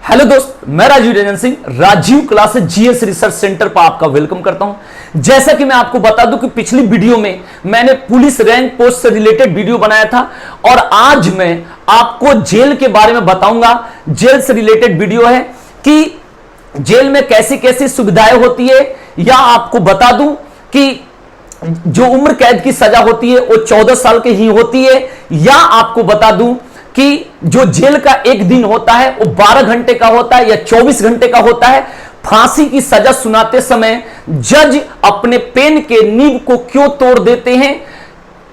Hello दोस्त, मैं Rajeev Ranjan Singh Rajeev classes GS research centre पर आपका वेलकम करता हूं। जैसा कि मैं आपको बता दूं कि पिछली वीडियो में मैंने पुलिस रैंक पोस्ट से रिलेटेड वीडियो बनाया था और आज मैं आपको जेल के बारे में बताऊंगा। जेल से रिलेटेड वीडियो है कि जेल में कैसी कैसी सुविधाएं होती है, या आपको बता दूं कि जो उम्र कैद की सजा होती है वो 14 साल की ही होती है, या आपको बता दूं कि जो जेल का एक दिन होता है वो 12 घंटे का होता है या 24 घंटे का होता है। फांसी की सजा सुनाते समय जज अपने पेन के नीब को क्यों तोड़ देते हैं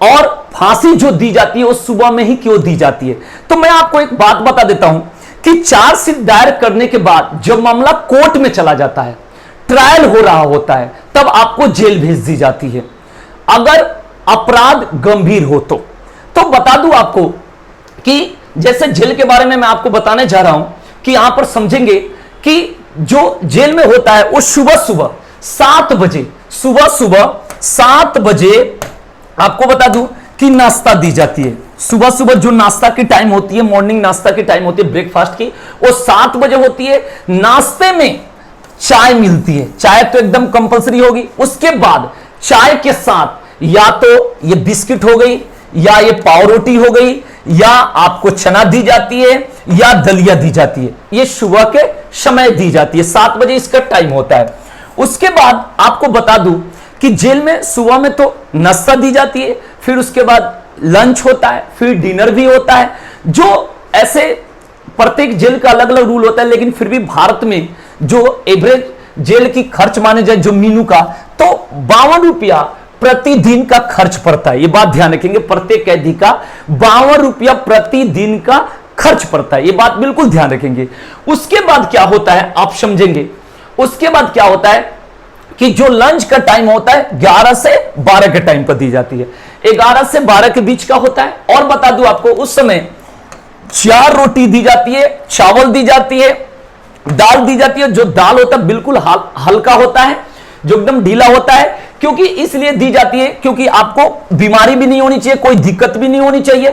और फांसी जो दी जाती है वो सुबह में ही क्यों दी जाती है। तो मैं आपको एक बात बता देता हूं कि चार्जशीट दायर करने के बाद जब मामला कोर्ट में चला जाता है, ट्रायल हो रहा होता है, तब आपको जेल भेज दी जाती है अगर अपराध गंभीर हो तो बता दूं आपको कि जैसे जेल के बारे में मैं आपको बताने जा रहा हूं कि यहां पर समझेंगे कि जो जेल में होता है वो सुबह सुबह 7 बजे आपको बता दूं कि नाश्ता दी जाती है। सुबह सुबह जो नाश्ता की टाइम होती है, मॉर्निंग नाश्ता की टाइम होती है, ब्रेकफास्ट की, वो 7 बजे होती है। नाश्ते में चाय मिलती है, चाय तो एकदम कंपलसरी होगी। उसके बाद चाय के साथ या तो ये बिस्किट हो गई, या ये पाव रोटी हो गई, या आपको चना दी जाती है, या दलिया दी जाती है। ये सुबह के समय दी जाती है, 7 बजे इसका टाइम होता है। उसके बाद आपको बता दूं कि जेल में सुबह में तो नाश्ता दी जाती है, फिर उसके बाद लंच होता है, फिर डिनर भी होता है। जो ऐसे प्रत्येक जेल का अलग अलग रूल होता है, लेकिन फिर भी भारत में जो एवरेज जेल की खर्च माने जाए जो मीनू का, तो 52 रुपया प्रतिदिन का खर्च पड़ता है। ये बात ध्यान रखेंगे, प्रत्येक कैदी का 52 रुपया प्रतिदिन का खर्च पड़ता है। ये बात बिल्कुल ध्यान रखेंगे। उसके बाद क्या होता है आप समझेंगे। उसके बाद क्या होता है कि जो लंच का टाइम होता है 11 से 12 के टाइम पर दी जाती है, 11 से 12 के बीच का होता है। और बता दूं आपको, उस समय 4 रोटी दी जाती है, चावल दी जाती है, दाल दी जाती है। जो दाल होता है बिल्कुल हल्का होता है, जो एकदम ढीला होता है। क्योंकि इसलिए दी जाती है क्योंकि आपको बीमारी भी नहीं होनी चाहिए, कोई दिक्कत भी नहीं होनी चाहिए।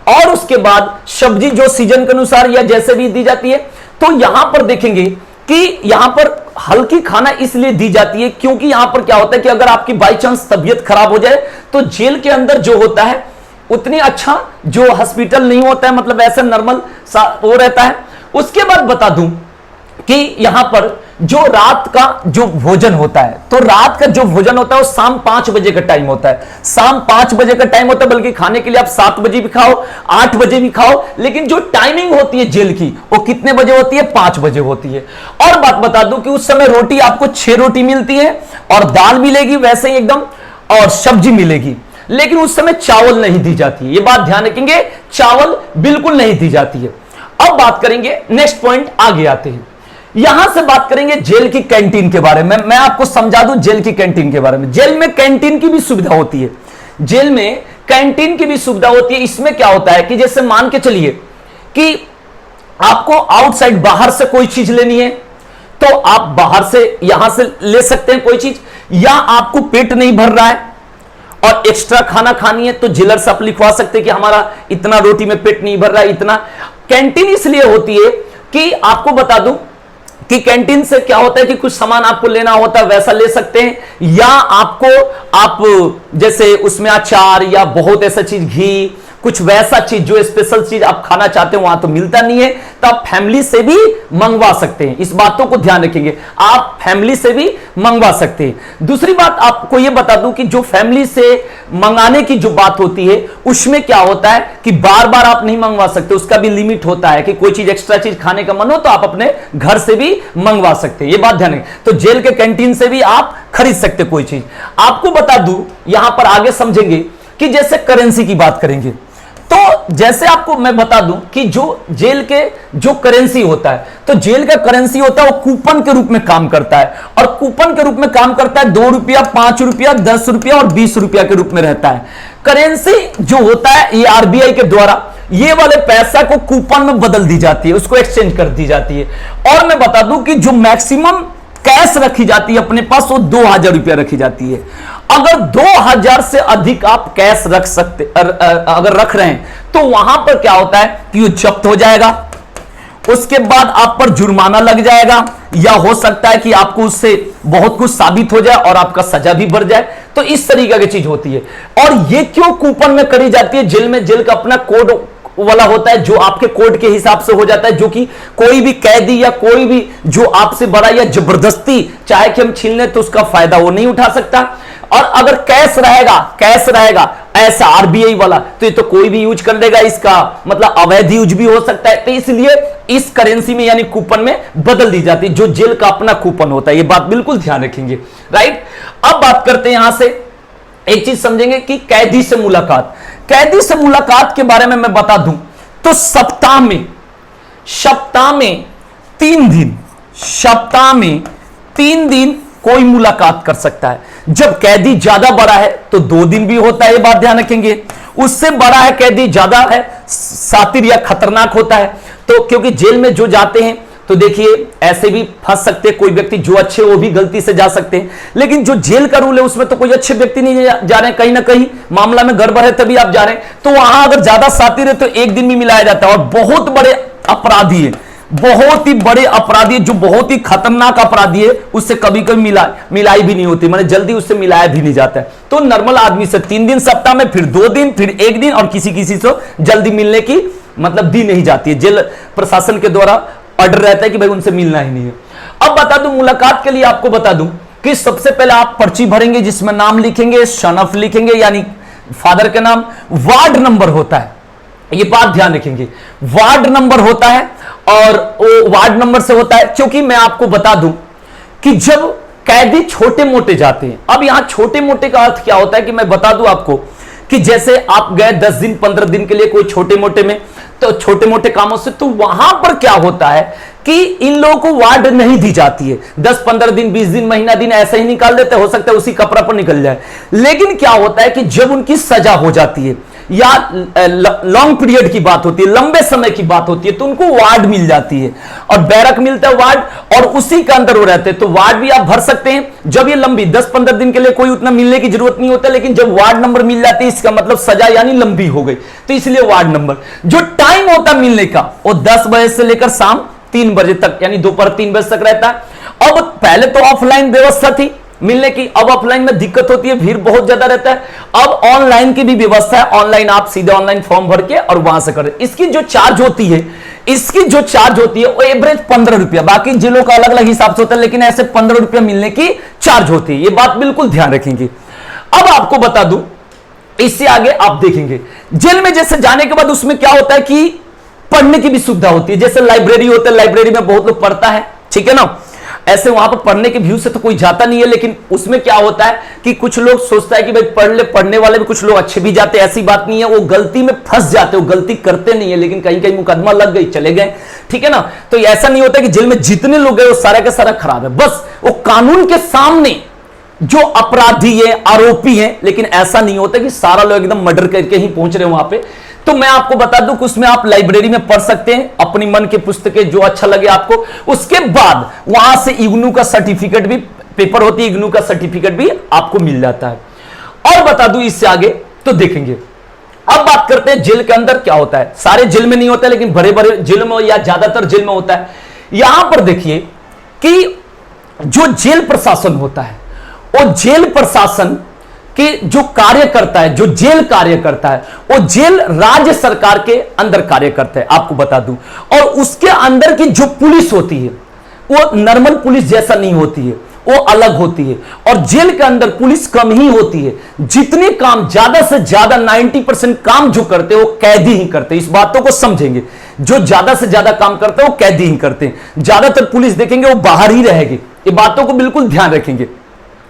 और उसके बाद सब्जी जो सीजन के अनुसार या जैसे भी दी जाती है। तो यहां पर देखेंगे कि यहां पर हल्की खाना इसलिए दी जाती है क्योंकि यहां पर क्या होता है कि अगर आपकी बाई चांस तबीयत खराब हो जाए तो जेल के अंदर जो होता है उतनी अच्छा जो हॉस्पिटल नहीं होता है, मतलब ऐसा नॉर्मल वो रहता है। उसके बाद बता दूं कि यहां पर जो रात का जो भोजन होता है, तो रात का जो भोजन होता है वो शाम 5 बजे का टाइम होता है। शाम 5 बजे का टाइम होता है, बल्कि खाने के लिए आप 7 बजे भी खाओ, 8 बजे भी खाओ, लेकिन जो टाइमिंग होती है जेल की वो कितने बजे होती है? 5 बजे होती है। और बात बता दूं कि उस समय रोटी आपको 6 रोटी मिलती है और दाल मिलेगी वैसे ही एकदम, और सब्जी मिलेगी, लेकिन उस समय चावल नहीं दी जाती है। ये बात ध्यान रखेंगे, चावल बिल्कुल नहीं दी जाती है। अब बात करेंगे, नेक्स्ट पॉइंट आगे आते हैं। यहां से बात करेंगे जेल की कैंटीन के बारे में। मैं आपको समझा दूं जेल की कैंटीन के बारे में। जेल में कैंटीन की भी सुविधा होती है, जेल में कैंटीन की भी सुविधा होती है। इसमें क्या होता है कि जैसे मान के चलिए कि आपको आउटसाइड बाहर से कोई चीज लेनी है तो आप बाहर से यहां से ले सकते हैं कोई चीज, या आपको पेट नहीं भर रहा है और एक्स्ट्रा खाना खानी है तो जेलर से आप लिखवा सकते हैं कि हमारा इतना रोटी में पेट नहीं भर रहा है, इतना। कैंटीन इसलिए होती है कि आपको बता दूं कि कैंटीन से क्या होता है कि कुछ सामान आपको लेना होता है वैसा ले सकते हैं, या आप जैसे उसमें अचार या बहुत ऐसा चीज, घी, कुछ वैसा चीज जो स्पेशल चीज आप खाना चाहते हो वहां तो मिलता नहीं है, तो आप फैमिली से भी मंगवा सकते हैं। इस बातों को ध्यान रखेंगे, आप फैमिली से भी मंगवा सकते हैं। दूसरी बात आपको यह बता दूं कि जो फैमिली से मंगाने की जो बात होती है उसमें क्या होता है कि बार बार आप नहीं मंगवा सकते, उसका भी लिमिट होता है कि कोई चीज एक्स्ट्रा चीज खाने का मन हो तो आप अपने घर से भी मंगवा सकते हैं। ये बात ध्यान रखें। तो जेल के कैंटीन से भी आप खरीद सकते कोई चीज। आपको बता दूं, यहां पर आगे समझेंगे कि जैसे करेंसी की बात करेंगे, तो जैसे आपको मैं बता दूं कि जो जेल के जो करेंसी होता है, तो जेल का करेंसी होता है वो कूपन के रूप में काम करता है, और कूपन के रूप में काम करता है 2 रुपया, 5 रुपया, 10 रुपया और 20 रुपया के रूप में रहता है। करेंसी जो होता है ये आरबीआई के द्वारा ये वाले पैसा को कूपन में बदल दी जाती है, उसको एक्सचेंज कर दी जाती है। और मैं बता दूं कि जो मैक्सिमम कैश रखी जाती है अपने पास वो 2000 रुपया रखी जाती है। अगर 2000 से अधिक आप कैश रख सकते, अगर रख रहे हैं तो वहां पर क्या होता है कि वो जब्त हो जाएगा। उसके बाद आप पर जुर्माना लग जाएगा, या हो सकता है कि आपको उससे बहुत कुछ साबित हो जाए और आपका सजा भी बढ़ जाए। तो इस तरीके की चीज होती है। और ये क्यों कूपन में करी जाती है? जेल में जेल का अपना कोड वाला होता है, जो आपके कोड के हिसाब से हो जाता है, जो कि कोई भी कैदी या कोई भी जो आपसे बड़ा या जबरदस्ती चाहे कि हम छीन लें तो उसका फायदा वो नहीं उठा सकता। और अगर कैश रहेगा ऐसा आरबीआई वाला, तो ये तो कोई भी यूज कर लेगा, इसका मतलब अवैध यूज भी हो सकता है। तो इसलिए इस करेंसी में यानी कूपन में बदल दी जाती है, जो जेल का अपना कूपन होता है। ये बात बिल्कुल ध्यान रखेंगे, राइट। अब बात करते हैं यहां से एक चीज समझेंगे कि कैदी से मुलाकात। कैदी से मुलाकात के बारे में मैं बता दूं तो सप्ताह में 3 दिन कोई मुलाकात कर सकता है। जब कैदी ज्यादा बड़ा है तो 2 दिन भी होता है, ये बात ध्यान रखेंगे। उससे बड़ा है कैदी, ज्यादा है, सातिर या खतरनाक होता है। तो क्योंकि जेल में जो जाते हैं तो देखिए ऐसे भी फंस सकते हैं, कोई व्यक्ति जो अच्छे वो भी गलती से जा सकते हैं। लेकिन जो जेल का रूल है उसमें तो कोई अच्छे व्यक्ति नहीं जा रहे हैं, कहीं ना कहीं मामला में गड़बड़ है तभी आप जा रहे हैं। तो वहां अगर ज्यादा सातिर है तो 1 दिन भी मिलाया जाता है। और बहुत बड़े अपराधी है, बहुत ही बड़े अपराधी, जो बहुत ही खतरनाक अपराधी है, उससे कभी कभी मिलाई भी नहीं होती, मतलब जल्दी उससे मिलाया भी नहीं जाता है। तो नॉर्मल आदमी से 3 दिन सप्ताह में, फिर 2 दिन, फिर 1 दिन, और किसी से जल्दी मिलने की मतलब दी नहीं जाती है। जेल प्रशासन के द्वारा ऑर्डर रहता है कि भाई उनसे मिलना ही नहीं है। अब बता दूं, मुलाकात के लिए आपको बता दूं कि सबसे पहले आप पर्ची भरेंगे, जिसमें नाम लिखेंगे, सन ऑफ लिखेंगे यानी फादर का नाम, वार्ड नंबर होता है, ये बात ध्यान रखेंगे, वार्ड नंबर होता है। और वो वार्ड नंबर से होता है क्योंकि मैं आपको बता दूं कि जब कैदी छोटे मोटे जाते हैं, अब यहां छोटे मोटे का अर्थ क्या होता है कि मैं बता दूं आपको कि जैसे आप गए 10 दिन 15 दिन के लिए कोई छोटे मोटे में, तो छोटे मोटे कामों से, तो वहां पर क्या होता है कि इन लोगों को वार्ड नहीं दी जाती है। 10-15 दिन 20 दिन महीना दिन ऐसे ही निकाल देते, हो सकता है उसी कपड़ा पर निकल जाए। लेकिन क्या होता है कि जब उनकी सजा हो जाती है या लॉन्ग पीरियड की बात होती है, लंबे समय की बात होती है, तो उनको वार्ड मिल जाती है और बैरक मिलता है वार्ड, और उसी के अंदर वो रहते हैं। तो वार्ड भी आप भर सकते हैं जब ये लंबी 10-15 दिन के लिए कोई उतना मिलने की जरूरत नहीं होता, लेकिन जब वार्ड नंबर मिल जाती है इसका मतलब सजा यानी लंबी हो गई, तो इसलिए वार्ड नंबर। जो टाइम होता है मिलने का वो 10 बजे से लेकर शाम 3 बजे तक यानी दोपहर 3 बजे तक रहता है। अब पहले तो ऑफलाइन व्यवस्था थी मिलने की, अब ऑफलाइन में दिक्कत होती है, भीड़ बहुत ज्यादा रहता है। अब ऑनलाइन की भी व्यवस्था है, ऑनलाइन आप सीधे ऑनलाइन फॉर्म भर के और वहां से करें। इसकी जो चार्ज होती है वो एवरेज 15 रुपया, बाकी जिलों का अलग अलग हिसाब से होता है, लेकिन ऐसे 15 रुपया मिलने की चार्ज होती है, ये बात बिल्कुल ध्यान रखेंगे। अब आपको बता दूं, इससे आगे आप देखेंगे जेल में जैसे जाने के बाद उसमें क्या होता है कि पढ़ने की भी सुविधा होती है, जैसे लाइब्रेरी होता है, लाइब्रेरी में बहुत लोग पढ़ता है, ठीक है ना। ऐसे वहां पर पढ़ने के व्यू से तो कोई जाता नहीं है, लेकिन उसमें क्या होता है कि कुछ लोग सोचता है कि भाई पढ़ ले, पढ़ने वाले भी कुछ लोग अच्छे भी जाते हैं, ऐसी बात नहीं है, वो गलती में फंस जाते हैं, वो गलती करते नहीं है, लेकिन कहीं कहीं मुकदमा लग गई चले गए, ठीक है ना। तो ऐसा नहीं होता कि जेल में जितने लोग गए वो सारा का सारा खराब है, बस वो कानून के सामने जो अपराधी है, आरोपी है, लेकिन ऐसा नहीं होता कि सारा लोग एकदम मर्डर करके ही पहुंच रहे हैं वहां पे। तो मैं आपको बता दूं कि उसमें आप लाइब्रेरी में पढ़ सकते हैं अपनी मन की पुस्तकें जो अच्छा लगे आपको। उसके बाद वहां से इग्नू का सर्टिफिकेट भी, पेपर होती है इग्नू का सर्टिफिकेट भी आपको मिल जाता है। और बता दूं इससे आगे तो देखेंगे। अब बात करते हैं जेल के अंदर क्या होता है। सारे जेल में नहीं होता, लेकिन बड़े बड़े जेल में या ज्यादातर जेल में होता है। यहां पर देखिए कि जो जेल प्रशासन होता है, वो जेल प्रशासन कि जो कार्य करता है, जो जेल कार्य करता है, वो जेल राज्य सरकार के अंदर कार्य करता है, आपको बता दूं। और उसके अंदर की जो पुलिस होती है वो नॉर्मल पुलिस जैसा नहीं होती है, वो अलग होती है। और जेल के अंदर पुलिस कम ही होती है, जितने काम ज्यादा से ज्यादा 90% काम जो करते हैं वो कैदी ही करते हैं। इस बातों को समझेंगे, जो ज्यादा से ज्यादा काम करते हैं वो कैदी ही करते हैं। ज्यादातर पुलिस देखेंगे वो बाहर ही रहेगी, ये बातों को बिल्कुल ध्यान रखेंगे,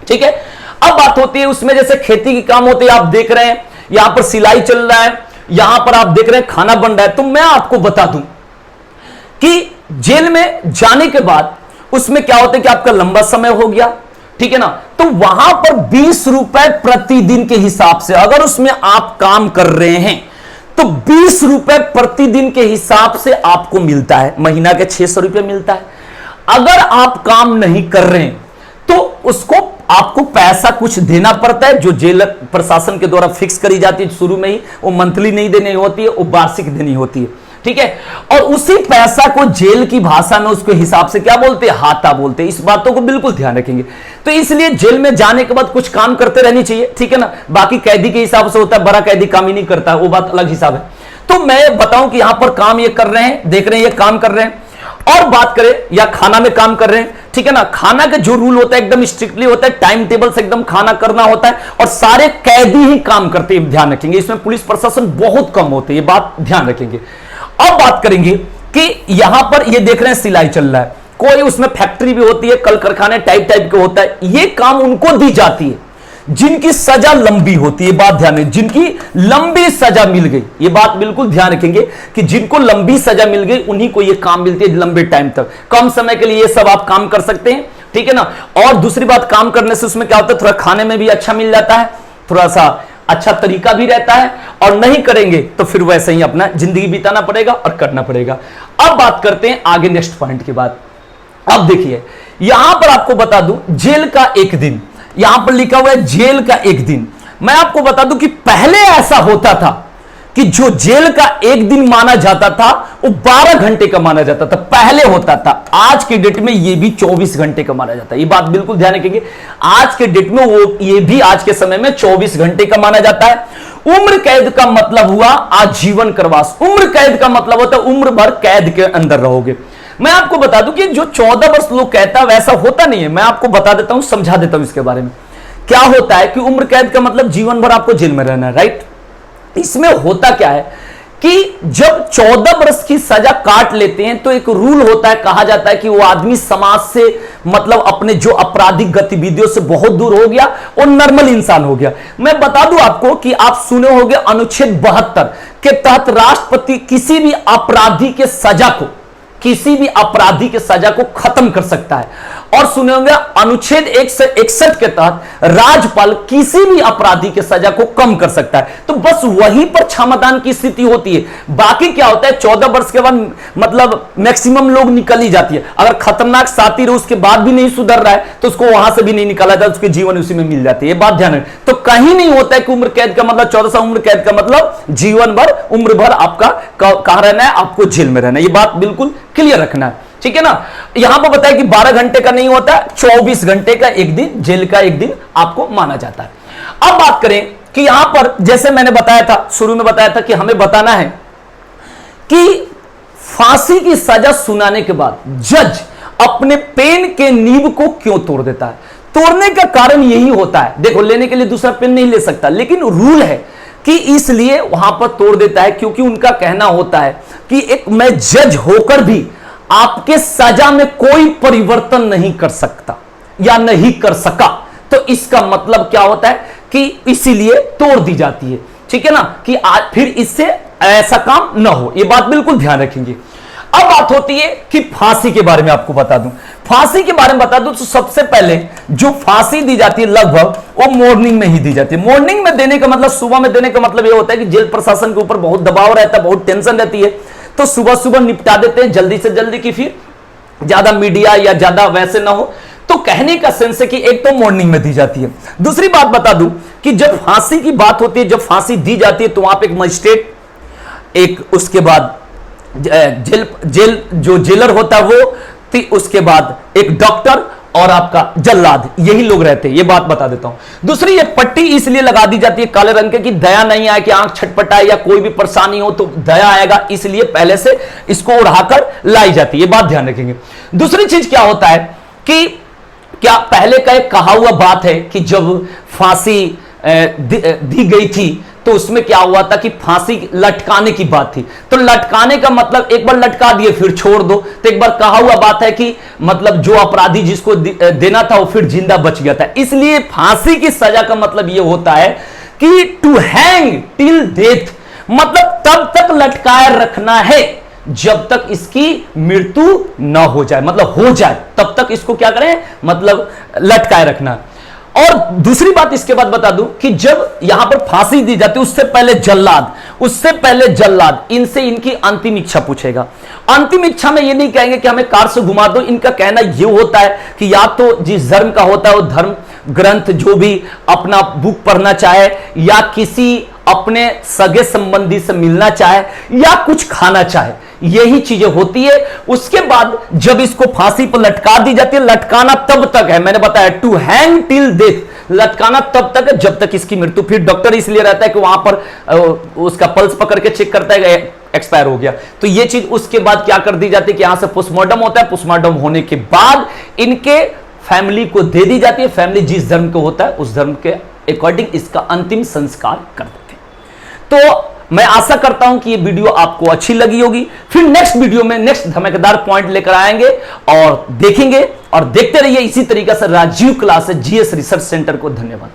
ठीक है। अब बात होती है उसमें जैसे खेती की काम होते हैं, आप देख रहे हैं यहां पर सिलाई चल रहा है, यहां पर आप देख रहे हैं खाना बन रहा है। तो मैं आपको बता दूं कि जेल में जाने के बाद उसमें क्या होता है कि आपका लंबा समय हो गया, ठीक है ना, तो वहां पर 20 रुपए प्रतिदिन के हिसाब से अगर उसमें आप काम कर रहे हैं तो 20 रुपए प्रतिदिन के हिसाब से आपको मिलता है। महीना के 600 रुपए मिलता है। अगर आप काम नहीं कर रहे हैं तो उसको आपको पैसा कुछ देना पड़ता है, जो जेल प्रशासन के द्वारा फिक्स करी जाती है शुरू में ही। वो मंथली नहीं देनी होती है, वो वार्षिक देनी होती है, ठीक है। और उसी पैसा को जेल की भाषा में उसके हिसाब से क्या बोलते हैं, हाथा बोलते हैं। इस बातों को बिल्कुल ध्यान रखेंगे। तो इसलिए जेल में जाने के बाद कुछ काम करते रहनी चाहिए, ठीक है ना। बाकी कैदी के हिसाब से होता है, बड़ा कैदी काम ही नहीं करता, वो बात अलग हिसाब है। तो मैं बताऊं कि यहां पर काम ये कर रहे हैं, देख रहे हैं ये काम कर रहे हैं। और बात करें या खाना में काम कर रहे हैं, ठीक है ना। खाना का जो रूल होता है एकदम स्ट्रिक्टली होता है, टाइम टेबल से एकदम खाना करना होता है और सारे कैदी ही काम करते हैं, ध्यान रखेंगे। इसमें पुलिस प्रशासन बहुत कम होते हैं, ये बात ध्यान रखेंगे। अब बात करेंगे कि यहां पर ये देख रहे हैं सिलाई चल रहा है, कोई उसमें फैक्ट्री भी होती है, कल कारखाने टाइप टाइप के होता है। ये काम उनको दी जाती है जिनकी सजा लंबी होती है, बात ध्यान रखें, जिनकी लंबी सजा मिल गई, ये बात बिल्कुल ध्यान रखेंगे कि जिनको लंबी सजा मिल गई उन्हीं को ये काम मिलती है लंबे टाइम तक। कम समय के लिए ये सब आप काम कर सकते हैं, ठीक है ना। और दूसरी बात, काम करने से उसमें क्या होता है, थोड़ा खाने में भी अच्छा मिल जाता है, थोड़ा सा अच्छा तरीका भी रहता है। और नहीं करेंगे तो फिर वैसे ही अपना जिंदगी बिताना पड़ेगा और करना पड़ेगा। अब बात करते हैं आगे नेक्स्ट पॉइंट की बात। अब देखिए यहां पर आपको बता दूं, जेल का एक दिन, यहां पर लिखा हुआ है जेल का एक दिन। मैं आपको बता दूं कि पहले ऐसा होता था कि जो जेल का एक दिन माना जाता था वो 12 घंटे का माना जाता था, पहले होता था। आज के डेट में ये भी 24 घंटे का माना जाता है, ये बात बिल्कुल ध्यान रखेंगे। आज के डेट में वो ये भी आज के समय में 24 घंटे का माना जाता है। उम्र कैद का मतलब हुआ आजीवन कारावास। उम्र कैद का मतलब होता है उम्र भर कैद के अंदर रहोगे। मैं आपको बता दूं कि जो 14 वर्ष लोग कहता है वैसा होता नहीं है। मैं आपको बता देता हूं, समझा देता हूं इसके बारे में। क्या होता है कि उम्र कैद का मतलब जीवन भर आपको जेल में रहना है, राइट। इसमें होता क्या है कि जब 14 वर्ष की सजा काट लेते हैं तो एक रूल होता है, कहा जाता है कि वो आदमी समाज से मतलब अपने जो आपराधिक गतिविधियों से बहुत दूर हो गया और नॉर्मल इंसान हो गया। मैं बता दूं आपको कि आप सुने होंगे अनुच्छेद 72 के तहत राष्ट्रपति किसी भी अपराधी के सजा को, किसी भी अपराधी के सजा को खत्म कर सकता है। और सुने होंगे अनुच्छेद 161 के तहत राज्यपाल किसी भी अपराधी के सजा को कम कर सकता है। तो बस वहीं पर क्षमादान की स्थिति होती है। बाकी क्या होता है, 14 वर्ष के बाद मतलब मैक्सिमम लोग निकल ही जाती है। अगर खतरनाक साथी रहे उसके बाद भी नहीं सुधर रहा है तो उसको वहां से भी नहीं निकाला जाता, उसके जीवन उसी में मिल जाती है। ये बात ध्यान रखें। तो कहीं नहीं होता है कि उम्र कैद का मतलब 14 साल, उम्र कैद का मतलब जीवन भर, उम्र भर आपका कहां रहना है, आपको जेल में रहना है। ये बात बिल्कुल क्लियर रखना है, ठीक है ना। यहां पर बताया कि 12 घंटे का नहीं होता, 24 घंटे का एक दिन, जेल का एक दिन आपको माना जाता है। अब बात करें कि यहां पर जैसे मैंने बताया था, शुरू में बताया था कि हमें बताना है कि फांसी की सजा सुनाने के बाद जज अपने पेन के नींव को क्यों तोड़ देता है। तोड़ने का कारण यही होता है, देखो लेने के लिए दूसरा पेन नहीं ले सकता, लेकिन रूल है कि इसलिए वहां पर तोड़ देता है क्योंकि उनका कहना होता है कि एक मैं जज होकर भी आपके सजा में कोई परिवर्तन नहीं कर सकता या नहीं कर सका, तो इसका मतलब क्या होता है कि इसीलिए तोड़ दी जाती है, ठीक है ना, कि आज फिर इससे ऐसा काम ना हो। यह बात बिल्कुल ध्यान रखेंगे। अब बात होती है कि फांसी के बारे में आपको बता दूं, फांसी के बारे में बता दूं तो सबसे पहले जो फांसी दी जाती है लगभग वो मॉर्निंग में ही दी जाती है। मॉर्निंग में देने का मतलब, सुबह में देने का मतलब ये होता है कि जेल प्रशासन के ऊपर बहुत दबाव रहता है, बहुत टेंशन रहती है, तो सुबह सुबह निपटा देते हैं जल्दी से जल्दी की फिर ज्यादा मीडिया या ज्यादा वैसे ना हो। तो कहने का सेंस है कि एक तो मॉर्निंग में दी जाती है। दूसरी बात बता दूं कि जब फांसी की बात होती है, जब फांसी दी जाती है तो वहां पे एक मजिस्ट्रेट, एक उसके बाद जेल जो जेलर होता है वो, उसके बाद एक डॉक्टर और आपका जल्लाद, यही लोग रहते हैं। ये बात बता देता हूं। दूसरी ये पट्टी इसलिए लगा दी जाती है काले रंग के कि दया नहीं आए, कि आंख छटपटाए या कोई भी परेशानी हो तो दया आएगा, इसलिए पहले से इसको उड़ाकर लाई जाती है। ये बात ध्यान रखेंगे। दूसरी चीज क्या होता है कि क्या पहले का एक कहा हुआ बात है कि जब फांसी दी गई थी तो उसमें क्या हुआ था कि फांसी लटकाने की बात थी, तो लटकाने का मतलब एक बार लटका दिए फिर छोड़ दो। तो एक बार कहा हुआ बात है कि मतलब जो अपराधी जिसको देना था वो फिर जिंदा बच गया था, इसलिए फांसी की सजा का मतलब यह होता है कि टू हैंग टिल डेथ, मतलब तब तक लटकाए रखना है जब तक इसकी मृत्यु ना हो जाए, मतलब हो जाए तब तक इसको क्या करें, मतलब लटकाए रखना। और दूसरी बात इसके बाद बता दूं कि जब यहां पर फांसी दी जाती है उससे पहले जल्लाद इनसे इनकी अंतिम इच्छा पूछेगा। अंतिम इच्छा में ये नहीं कहेंगे कि हमें कार से घुमा दो, इनका कहना ये होता है कि या तो जिस धर्म का होता है वो धर्म ग्रंथ जो भी अपना बुक पढ़ना चाहे, या किसी अपने सगे संबंधी से मिलना चाहे या कुछ खाना चाहे, यही चीजें होती है। उसके बाद जब इसको फांसी पर लटका दी जाती है, लटकाना तब तक है, मैंने बताया टू हैंग टिल डेथ, लटकाना तब तक है जब तक इसकी मृत्यु। फिर डॉक्टर इसलिए रहता है कि वहां पर उसका पल्स पकड़ के चेक करता है एक्सपायर हो गया। तो ये चीज उसके बाद क्या कर दी जाती है कि यहां से पोस्टमार्टम होता है, पोस्टमार्टम होने के बाद इनके फैमिली को दे दी जाती है। फैमिली जिस धर्म को होता है उस धर्म के अकॉर्डिंग इसका अंतिम संस्कार कर देते हैं। तो मैं आशा करता हूं कि ये वीडियो आपको अच्छी लगी होगी। फिर नेक्स्ट वीडियो में नेक्स्ट धमाकेदार पॉइंट लेकर आएंगे और देखेंगे, और देखते रहिए इसी तरीके से Rajeev classes GS research centre को। धन्यवाद।